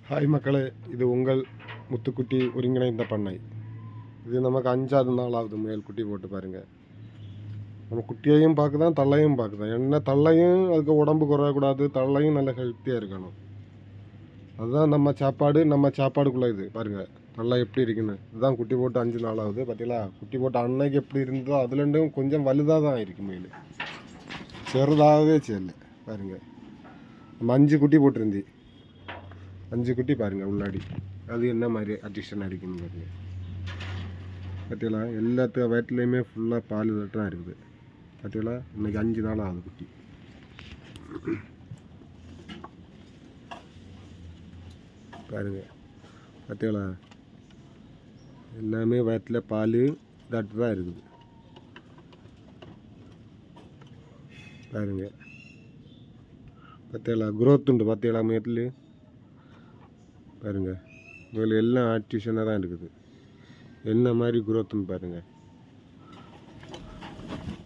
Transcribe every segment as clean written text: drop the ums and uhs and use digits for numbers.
Hi மக்களே, இது உங்கள் முத்துக்குட்டி ஒருங்கிணைந்த பண்ணை. இது நமக்கு 5வது நாள் ஆகுது முயல் குட்டி போட்டு பாருங்கள். நம்ம குட்டியையும் பார்க்குதான், தள்ளையும் பார்க்குதான். என்ன தள்ளையும் அதுக்கு உடம்பு குறையக்கூடாது, தள்ளையும் நல்ல ஹெல்த்தியாக இருக்கணும். அதுதான் நம்ம சாப்பாடுக்குள்ளே இது பாருங்கள். தள்ளை எப்படி இருக்குன்னு. இதுதான் குட்டி போட்டு 5 நாள் ஆகுது. பார்த்தீங்களா, குட்டி போட்டு அன்னைக்கு எப்படி இருந்ததோ அதுலேருந்தும் கொஞ்சம் வலுதாக தான் இருக்குது முயல். செറുதாகவே செய்யலை பாருங்கள். நம்ம 5 குட்டி போட்டிருந்தி, 5 குட்டி பாருங்கள் உள்ளாடி. அது என்ன மாதிரி அடிஷன் அடிக்கணும் பாருங்கள். பார்த்தீங்களா, எல்லாத்து வயிற்றுலையுமே ஃபுல்லாக பால் தான் இருக்குது. பார்த்தீங்களா, இன்றைக்கி 5 நாள் ஆகுது குட்டி. பாருங்கள், பார்த்தீங்களா, எல்லாமே வயிற்றில் பால் தட்டு தான் இருக்குது. பாருங்கள், பார்த்தீங்களா, குரோத் உண்டு. பார்த்தீங்களா, முயத்தில் பாருங்கள். இதில் எல்லாம் ஆர்டிஃபிஷியலாக தான் இருக்குது. என்ன மாதிரி குரோத்துன்னு பாருங்கள்.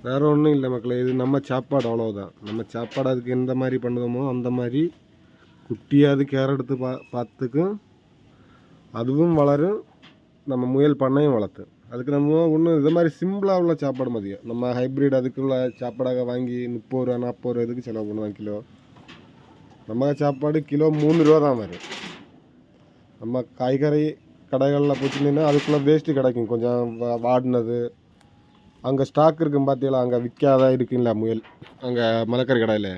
வேறு ஒன்றும் இல்லை மக்களே, இது நம்ம சாப்பாடு அவ்வளோதான். நம்ம சாப்பாடு அதுக்கு எந்த மாதிரி பண்ணுதோமோ அந்த மாதிரி குட்டியாவது கேர் எடுத்து பார்த்துக்கும், அதுவும் வளரும். நம்ம முயல் பண்ணையும் வளர்த்து அதுக்கு நம்ம ஒன்றும் இது மாதிரி சிம்பிளாக உள்ள சாப்பாடு மதியம். நம்ம ஹைப்ரிட் அதுக்குள்ள சாப்பாடாக வாங்கி 30 ரூபா 40 ரூபா இதுக்கு செலவு பண்ணுவோம் கிலோ. நம்ம சாப்பாடு கிலோ 3 ரூபா தான் வரும். நம்ம காய்கறி கடைகளில் போச்சுன்னா அதுக்குள்ளே வேஸ்ட்டு கிடைக்கும், கொஞ்சம் வாடினது. அங்கே ஸ்டாக் இருக்கும் பார்த்தீங்களா, அங்கே விற்காத இருக்குங்களா முயல், அங்கே மலக்கறி கடையில்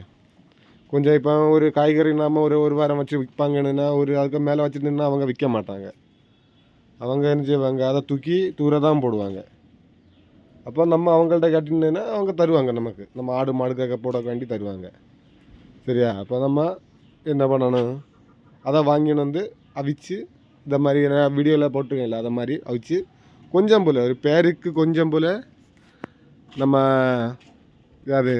கொஞ்சம். இப்போ ஒரு காய்கறி நாம் ஒரு வாரம் வச்சு விற்பாங்கன்னா அதுக்கு மேலே வச்சுருந்தீங்கன்னா அவங்க விற்க மாட்டாங்க. அவங்க என்ன செய்வாங்க, அதை தூக்கி தூர தான் போடுவாங்க. அப்போ நம்ம அவங்கள்ட்ட கட்டினேன்னா அவங்க தருவாங்க நமக்கு. நம்ம ஆடு மாடுக்காக போட வேண்டி தருவாங்க, சரியா? அப்போ நம்ம என்ன பண்ணணும், அதை வாங்கின்னு வந்து அவிச்சு இந்த மாதிரி வீடியோவில் போட்டுருக்கல, அதை மாதிரி அவிச்சு கொஞ்சம் போல் ஒரு பேருக்கு கொஞ்சம் போல் நம்ம அது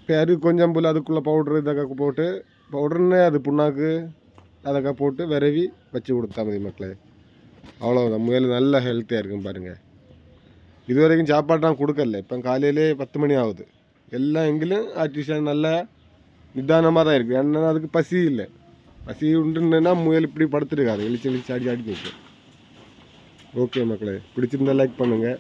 பேருக்கு கொஞ்சம் போல் அதுக்குள்ளே பவுட்ரு இதற்காக போட்டு பவுடர்னே அது புண்ணாக்கு அதற்காக போட்டு விரவி வச்சு கொடுத்தா மதி மக்களே. அவ்வளோதான். முயல் நல்ல ஹெல்த்தியாக இருக்கும் பாருங்கள். இது வரைக்கும் சாப்பாடு நான் கொடுக்கல. இப்போ காலையிலே 10 மணி ஆகுது. எல்லாம் எங்கிலும் ஆர்டிஃபிஷியல் நல்ல நிதானமாக தான் இருக்குது. ஏன்னா அதுக்கு பசி இல்லை. பசி உண்டுன்னா முயல் இப்படி படுத்துருக்காது, எழுச்சி அடி போச்சு. ஓகே மக்களே, பிடிச்சிருந்தா லைக் பண்ணுங்கள்.